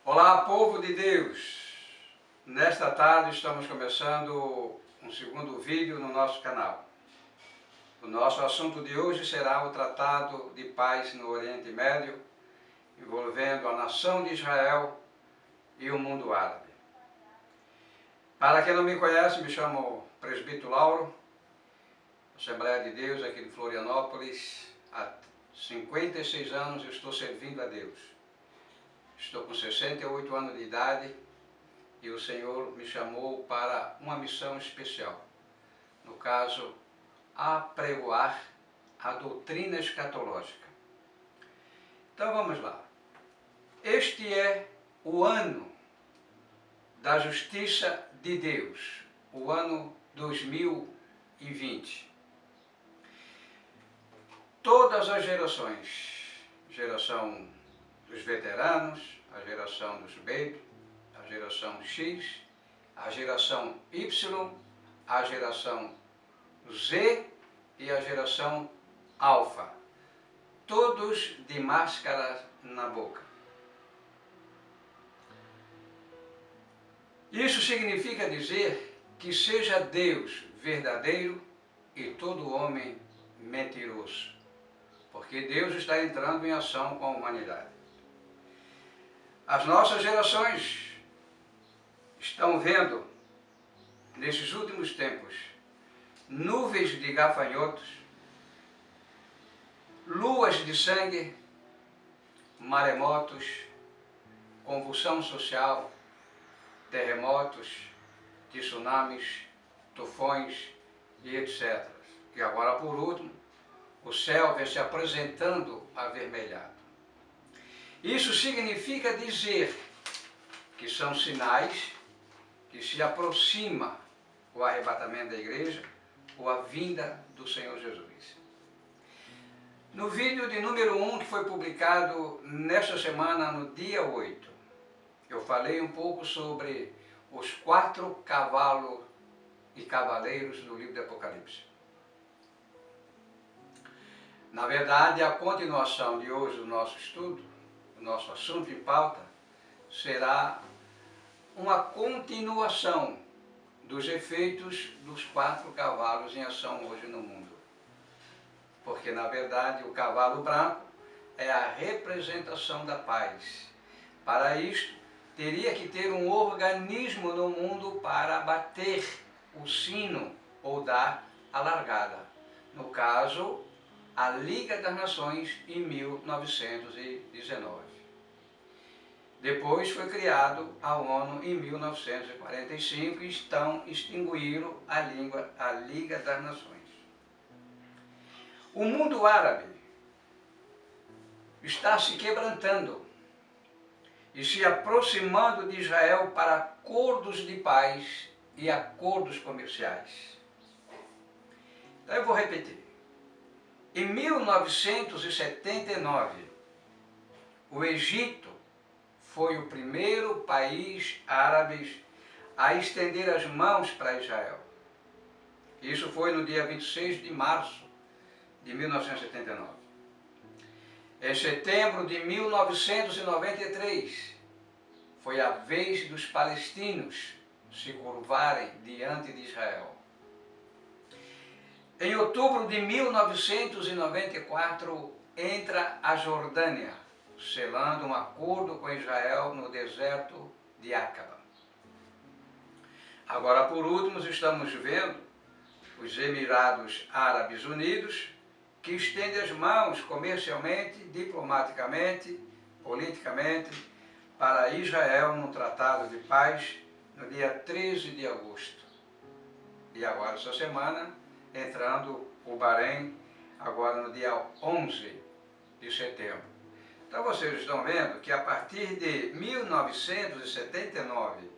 Olá, povo de Deus! Nesta tarde estamos começando um segundo vídeo no nosso canal. O nosso assunto de hoje será o Tratado de Paz no Oriente Médio, envolvendo a nação de Israel e o mundo árabe. Para quem não me conhece, me chamo Presbítero Lauro, Assembleia de Deus aqui de Florianópolis. Há 56 anos eu estou servindo a Deus. Estou com 68 anos de idade e o Senhor me chamou para uma missão especial. No caso, apregoar a doutrina escatológica. Então vamos lá. Este é o ano da justiça de Deus, o ano 2020. Todas as gerações, geração dos veteranos, a geração dos baby, a geração X, a geração Y, a geração Z e a geração Alfa, todos de máscara na boca. Isso significa dizer que seja Deus verdadeiro e todo homem mentiroso, porque Deus está entrando em ação com a humanidade. As nossas gerações estão vendo, nesses últimos tempos, nuvens de gafanhotos, luas de sangue, maremotos, convulsão social, terremotos, tsunamis, tufões e etc. E agora, por último, o céu vem se apresentando avermelhado. Isso significa dizer que são sinais que se aproxima o arrebatamento da igreja ou a vinda do Senhor Jesus. No vídeo de número 1 que foi publicado nesta semana, no dia 8, eu falei um pouco sobre os 4 cavalos e cavaleiros do livro do Apocalipse. Na verdade, a continuação de hoje do nosso estudo, o nosso assunto em pauta, será uma continuação dos efeitos dos 4 cavalos em ação hoje no mundo. Porque, na verdade, o cavalo branco é a representação da paz. Para isto, teria que ter um organismo no mundo para bater o sino ou dar a largada. No caso, a Liga das Nações em 1919. Depois foi criado a ONU em 1945 e extinguiram a Liga das Nações. O mundo árabe está se quebrantando e se aproximando de Israel para acordos de paz e acordos comerciais. Então eu vou repetir. Em 1979, o Egito foi o primeiro país árabe a estender as mãos para Israel. Isso foi no dia 26 de março de 1979. Em setembro de 1993, foi a vez dos palestinos se curvarem diante de Israel. Em outubro de 1994, entra a Jordânia, selando um acordo com Israel no deserto de Aqaba. Agora, por último, estamos vendo os Emirados Árabes Unidos, que estendem as mãos comercialmente, diplomaticamente, politicamente, para Israel num tratado de paz no dia 13 de agosto. E agora, essa semana, entrando o Bahrein, agora no dia 11 de setembro. Então vocês estão vendo que a partir de 1979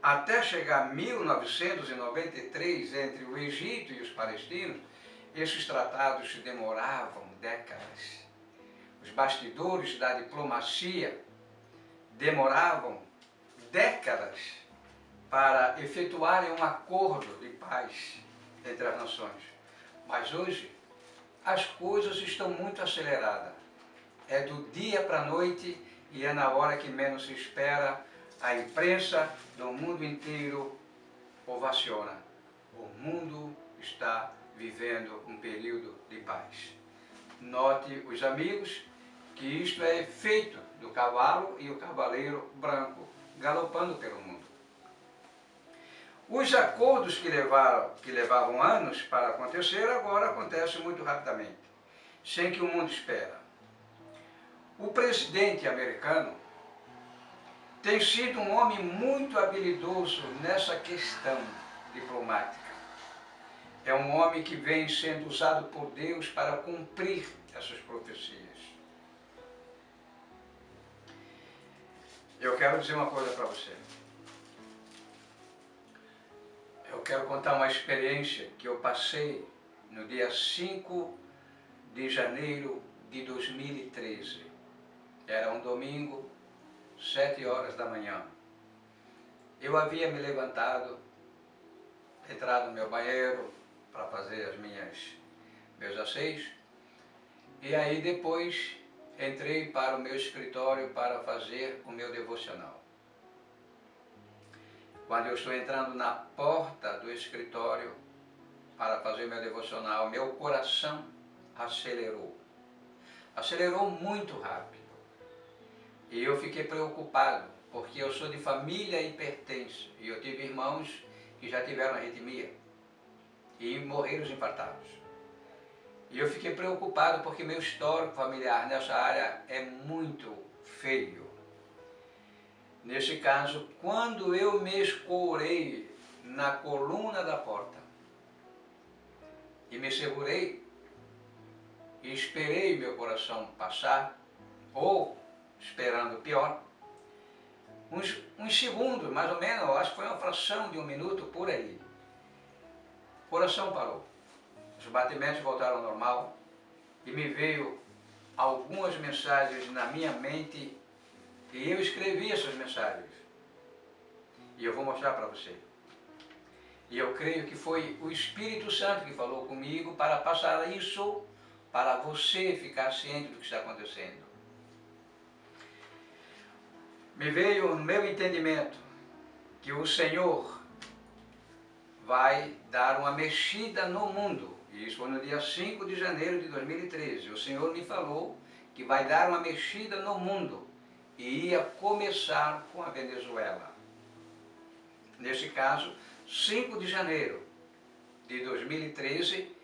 até chegar 1993, entre o Egito e os palestinos, esses tratados demoravam décadas. Os bastidores da diplomacia demoravam décadas para efetuarem um acordo de paz entre as nações. Mas hoje as coisas estão muito aceleradas. É do dia para a noite e é na hora que menos se espera, a imprensa do mundo inteiro ovaciona. O mundo está vivendo um período de paz. Note, os amigos, que isto é efeito do cavalo e o cavaleiro branco galopando pelo mundo. Os acordos que levavam anos para acontecer, agora acontecem muito rapidamente, sem que o mundo espera. O presidente americano tem sido um homem muito habilidoso nessa questão diplomática. É um homem que vem sendo usado por Deus para cumprir essas profecias. Eu quero dizer uma coisa para você. Eu quero contar uma experiência que eu passei no dia 5 de janeiro de 2013. Era um domingo, 7 horas da manhã. Eu havia me levantado, entrado no meu banheiro para fazer meus asseios, e aí depois entrei para o meu escritório para fazer o meu devocional. Quando eu estou entrando na porta do escritório para fazer o meu devocional, meu coração acelerou. Acelerou muito rápido. E eu fiquei preocupado, porque eu sou de família hipertensa e eu tive irmãos que já tiveram arritmia e morreram infartados. E eu fiquei preocupado porque meu histórico familiar nessa área é muito feio. Nesse caso, quando eu me escorei na coluna da porta e me segurei e esperei meu coração passar, ou esperando o pior, uns segundos, mais ou menos, acho que foi uma fração de um minuto por aí, o coração parou. Os batimentos voltaram ao normal e me veio algumas mensagens na minha mente e eu escrevi essas mensagens. E eu vou mostrar para você. E eu creio que foi o Espírito Santo que falou comigo para passar isso para você ficar ciente do que está acontecendo. Me veio no meu entendimento que o Senhor vai dar uma mexida no mundo. E isso foi no dia 5 de janeiro de 2013. O Senhor me falou que vai dar uma mexida no mundo e ia começar com a Venezuela. Nesse caso, 5 de janeiro de 2013,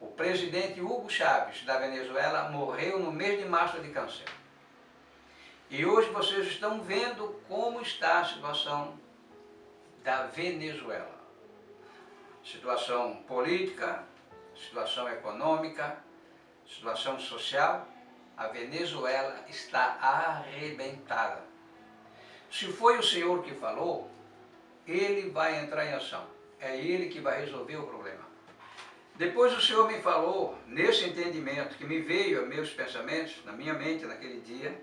o presidente Hugo Chávez da Venezuela morreu no mês de março de câncer. E hoje vocês estão vendo como está a situação da Venezuela. Situação política, situação econômica, situação social. A Venezuela está arrebentada. Se foi o Senhor que falou, Ele vai entrar em ação. É Ele que vai resolver o problema. Depois o Senhor me falou, nesse entendimento que me veio a meus pensamentos, na minha mente naquele dia,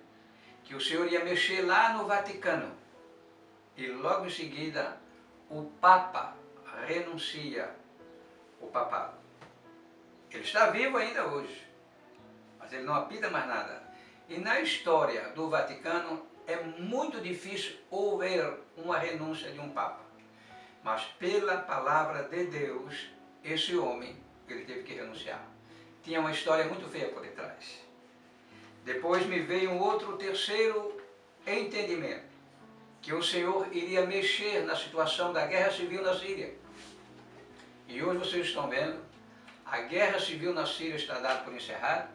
que o Senhor ia mexer lá no Vaticano. E logo em seguida, o Papa renuncia o papado. Ele está vivo ainda hoje, mas ele não apita mais nada. E na história do Vaticano é muito difícil haver uma renúncia de um Papa. Mas pela palavra de Deus, esse homem, ele teve que renunciar. Tinha uma história muito feia por detrás. Depois me veio um outro terceiro entendimento, que o Senhor iria mexer na situação da guerra civil na Síria. E hoje vocês estão vendo, a guerra civil na Síria está dada por encerrada,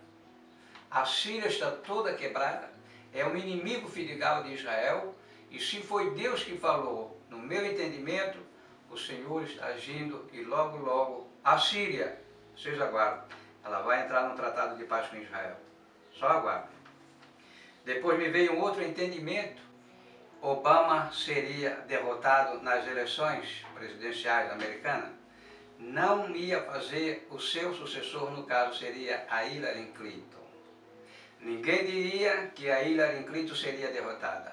a Síria está toda quebrada, é um inimigo filial de Israel, e se foi Deus que falou, no meu entendimento, o Senhor está agindo e logo, logo, a Síria, vocês aguardam, ela vai entrar num tratado de paz com Israel. Só aguardem. Depois me veio um outro entendimento, Obama seria derrotado nas eleições presidenciais americanas, não ia fazer o seu sucessor, no caso seria a Hillary Clinton. Ninguém diria que a Hillary Clinton seria derrotada.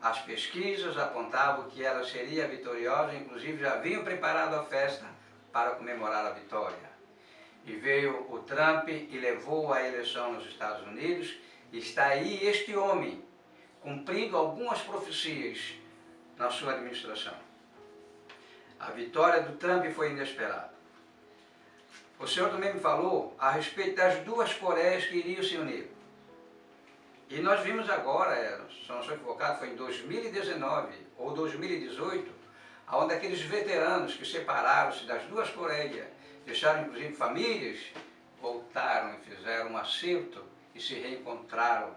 As pesquisas apontavam que ela seria vitoriosa, inclusive já haviam preparado a festa para comemorar a vitória. E veio o Trump e levou a eleição nos Estados Unidos, e está aí este homem, cumprindo algumas profecias na sua administração. A vitória do Trump foi inesperada. O senhor também me falou a respeito das duas Coreias que iriam se unir. E nós vimos agora, se eu não estou equivocado, foi em 2019 ou 2018, onde aqueles veteranos que separaram-se das duas Coreias, deixaram inclusive famílias, voltaram e fizeram um acerto e se reencontraram.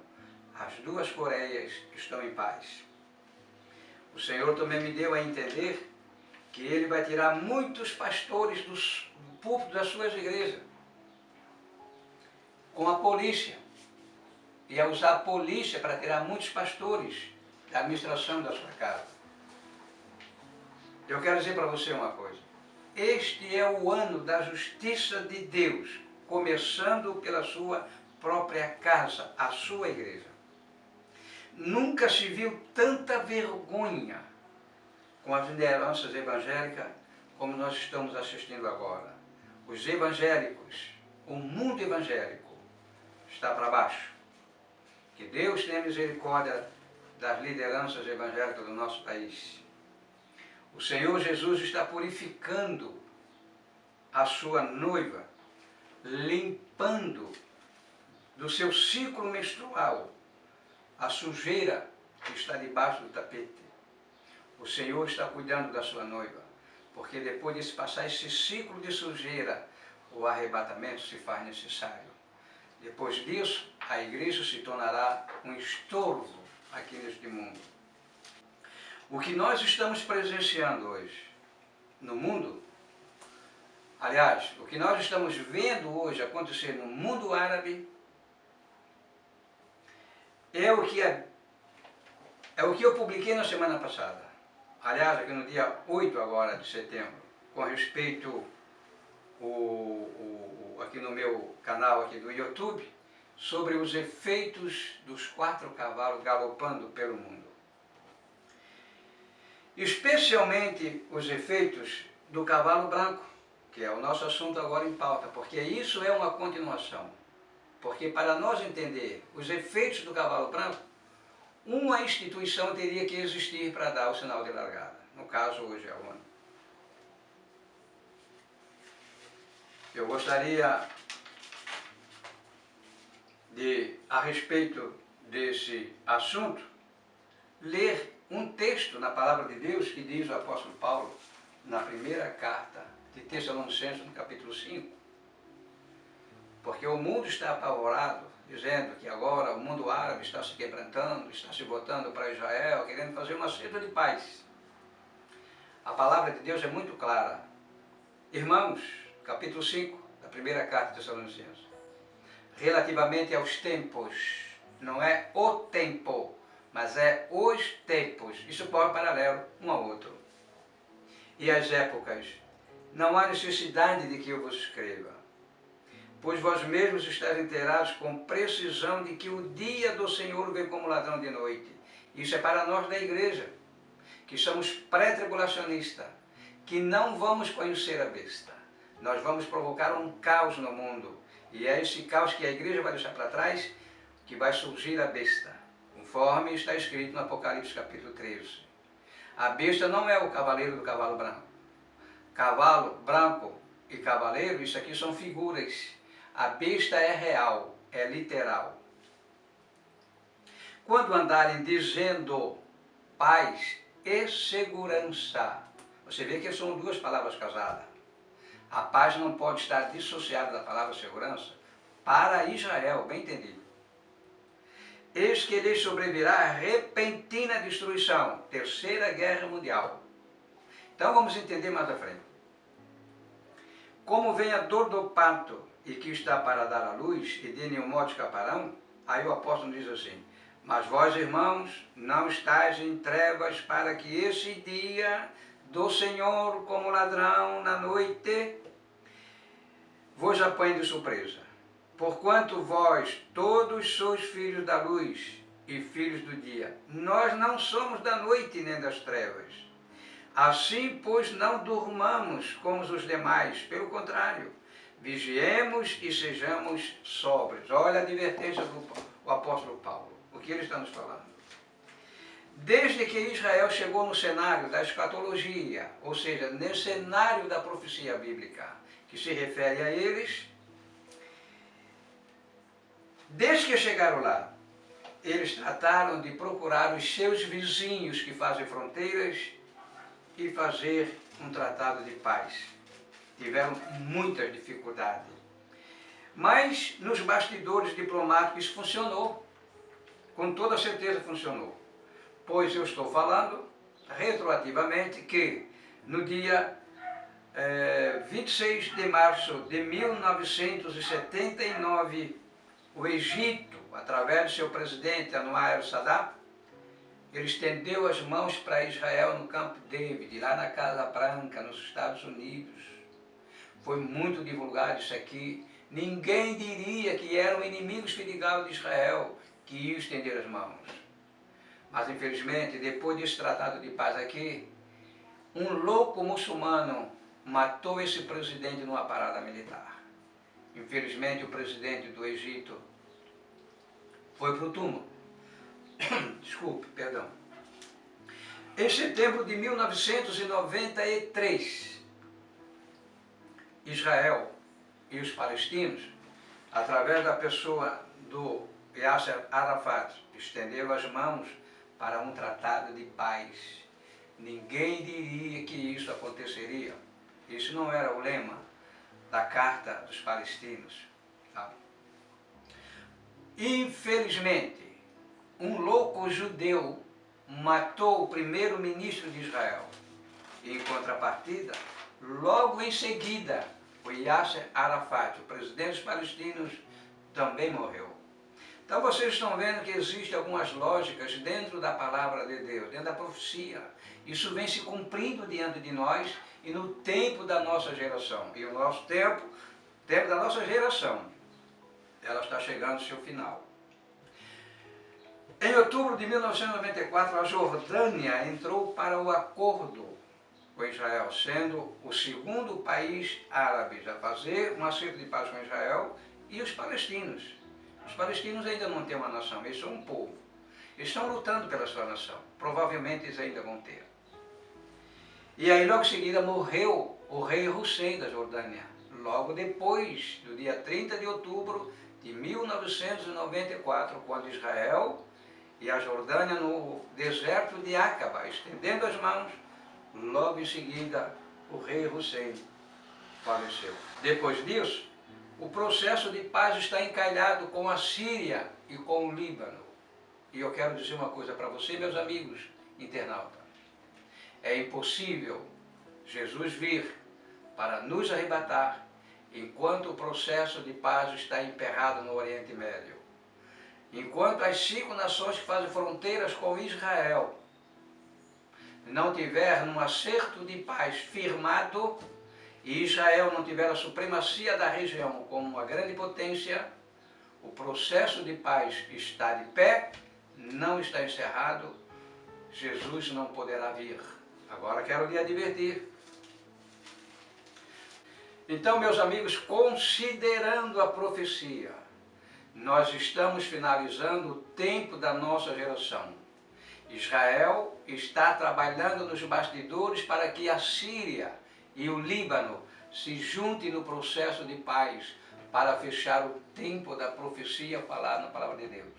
As duas Coreias estão em paz. O Senhor também me deu a entender que Ele vai tirar muitos pastores do púlpito das suas igrejas, com a polícia. Ia usar a polícia para tirar muitos pastores da administração da sua casa. Eu quero dizer para você uma coisa. Este é o ano da justiça de Deus, começando pela sua própria casa, a sua igreja. Nunca se viu tanta vergonha com as lideranças evangélicas como nós estamos assistindo agora. Os evangélicos, o mundo evangélico está para baixo. Que Deus tenha misericórdia das lideranças evangélicas do nosso país. O Senhor Jesus está purificando a sua noiva, limpando do seu ciclo menstrual a sujeira que está debaixo do tapete. O Senhor está cuidando da sua noiva, porque depois de se passar esse ciclo de sujeira, o arrebatamento se faz necessário. Depois disso, a igreja se tornará um estorvo aqui neste mundo. O que nós estamos presenciando hoje no mundo, aliás, o que nós estamos vendo hoje acontecer no mundo árabe, é o que eu publiquei na semana passada. Aliás, aqui no dia 8 agora de setembro, com respeito aqui no meu canal aqui do YouTube, sobre os efeitos dos 4 cavalos galopando pelo mundo. Especialmente os efeitos do cavalo branco, que é o nosso assunto agora em pauta, porque isso é uma continuação. Porque para nós entender os efeitos do cavalo branco, uma instituição teria que existir para dar o sinal de largada. No caso, hoje é a ONU. Eu gostaria de, a respeito desse assunto, ler um texto na Palavra de Deus que diz o apóstolo Paulo na primeira carta de Tessalonicenses, no capítulo 5. Porque o mundo está apavorado, dizendo que agora o mundo árabe está se quebrantando, está se voltando para Israel, querendo fazer uma acerto de paz. A palavra de Deus é muito clara. Irmãos, capítulo 5 da primeira carta de Tessalonicenses. Relativamente aos tempos, não é o tempo, mas é os tempos. Isso corre paralelo um ao outro. E as épocas, não há necessidade de que eu vos escreva, pois vós mesmos estáis inteirados com precisão de que o dia do Senhor vem como ladrão de noite. Isso é para nós da igreja, que somos pré-tribulacionistas, que não vamos conhecer a besta. Nós vamos provocar um caos no mundo, e é esse caos que a igreja vai deixar para trás, que vai surgir a besta, conforme está escrito no Apocalipse capítulo 13. A besta não é o cavaleiro do cavalo branco. Cavalo branco e cavaleiro, isso aqui são figuras. A besta é real, é literal. Quando andarem dizendo paz e segurança, você vê que são duas palavras casadas. A paz não pode estar dissociada da palavra segurança para Israel, bem entendido. Eis que lhes sobrevirá repentina destruição, terceira guerra mundial. Então vamos entender mais à frente. Como vem a dor do parto e que está para dar à luz, e de nenhum modo escaparão, aí o apóstolo diz assim: mas vós, irmãos, não estáis em trevas para que esse dia do Senhor, como ladrão na noite, vos apanhe de surpresa. Porquanto vós todos sois filhos da luz e filhos do dia. Nós não somos da noite nem das trevas. Assim, pois, não durmamos como os demais. Pelo contrário, vigiemos e sejamos sóbrios. Olha a advertência do apóstolo Paulo. O que ele está nos falando? Desde que Israel chegou no cenário da escatologia, ou seja, no cenário da profecia bíblica, que se refere a eles, desde que chegaram lá, eles trataram de procurar os seus vizinhos que fazem fronteiras e fazer um tratado de paz. Tiveram muitas dificuldades. Mas nos bastidores diplomáticos isso funcionou. Com toda certeza funcionou. Pois eu estou falando retroativamente que no dia 26 de março de 1979, o Egito, através do seu presidente Anwar el-Sadat, ele estendeu as mãos para Israel no Camp David, lá na Casa Branca, nos Estados Unidos. Foi muito divulgado isso aqui. Ninguém diria que eram inimigos perigosos de Israel que iam estender as mãos. Mas, infelizmente, depois desse tratado de paz aqui, um louco muçulmano matou esse presidente numa parada militar. Infelizmente, o presidente do Egito foi para o túmulo. Desculpe, perdão. Em setembro de 1993, Israel e os palestinos, através da pessoa do Yasser Arafat, estenderam as mãos para um tratado de paz. Ninguém diria que isso aconteceria. Isso não era o lema da Carta dos Palestinos. Tá? Infelizmente, um louco judeu matou o primeiro-ministro de Israel. E, em contrapartida, logo em seguida, o Yasser Arafat, o presidente dos palestinos, também morreu. Então vocês estão vendo que existem algumas lógicas dentro da palavra de Deus, dentro da profecia. Isso vem se cumprindo diante de nós e no tempo da nossa geração. E o nosso tempo da nossa geração, ela está chegando ao seu final. Em outubro de 1994, a Jordânia entrou para o acordo com Israel, sendo o segundo país árabe a fazer um acerto de paz com Israel e os palestinos. Os palestinos ainda não têm uma nação, eles são um povo. Eles estão lutando pela sua nação. Provavelmente eles ainda vão ter. E aí logo em seguida morreu o rei Hussein da Jordânia. Logo depois, do dia 30 de outubro de 1994, quando Israel e a Jordânia no deserto de Aqaba, estendendo as mãos, logo em seguida o rei Hussein faleceu. Depois disso, o processo de paz está encalhado com a Síria e com o Líbano. E eu quero dizer uma coisa para você, meus amigos internautas. É impossível Jesus vir para nos arrebatar enquanto o processo de paz está emperrado no Oriente Médio. Enquanto as 5 nações que fazem fronteiras com Israel não tiver um acerto de paz firmado, e Israel não tiver a supremacia da região como uma grande potência, o processo de paz está de pé, não está encerrado, Jesus não poderá vir. Agora quero lhe advertir. Então, meus amigos, considerando a profecia, nós estamos finalizando o tempo da nossa geração. Israel está trabalhando nos bastidores para que a Síria e o Líbano se juntem no processo de paz para fechar o tempo da profecia falada na palavra de Deus.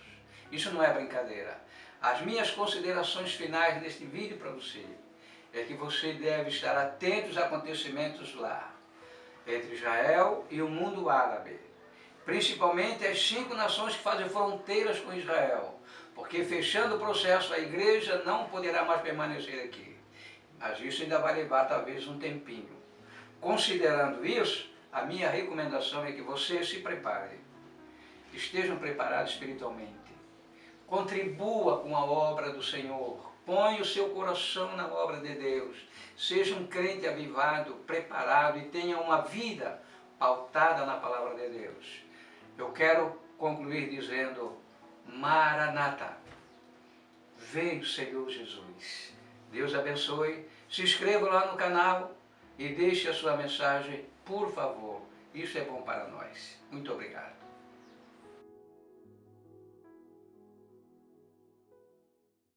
Isso não é brincadeira. As minhas considerações finais neste vídeo para você é que você deve estar atento aos acontecimentos lá, entre Israel e o mundo árabe, principalmente as 5 nações que fazem fronteiras com Israel, porque fechando o processo a igreja não poderá mais permanecer aqui. Mas isso ainda vai levar talvez um tempinho. Considerando isso, a minha recomendação é que você se prepare. Estejam preparados espiritualmente. Contribua com a obra do Senhor. Ponha o seu coração na obra de Deus. Seja um crente avivado, preparado e tenha uma vida pautada na palavra de Deus. Eu quero concluir dizendo: Maranata, veio o Senhor Jesus. Deus abençoe. Se inscreva lá no canal e deixe a sua mensagem, por favor. Isso é bom para nós. Muito obrigado.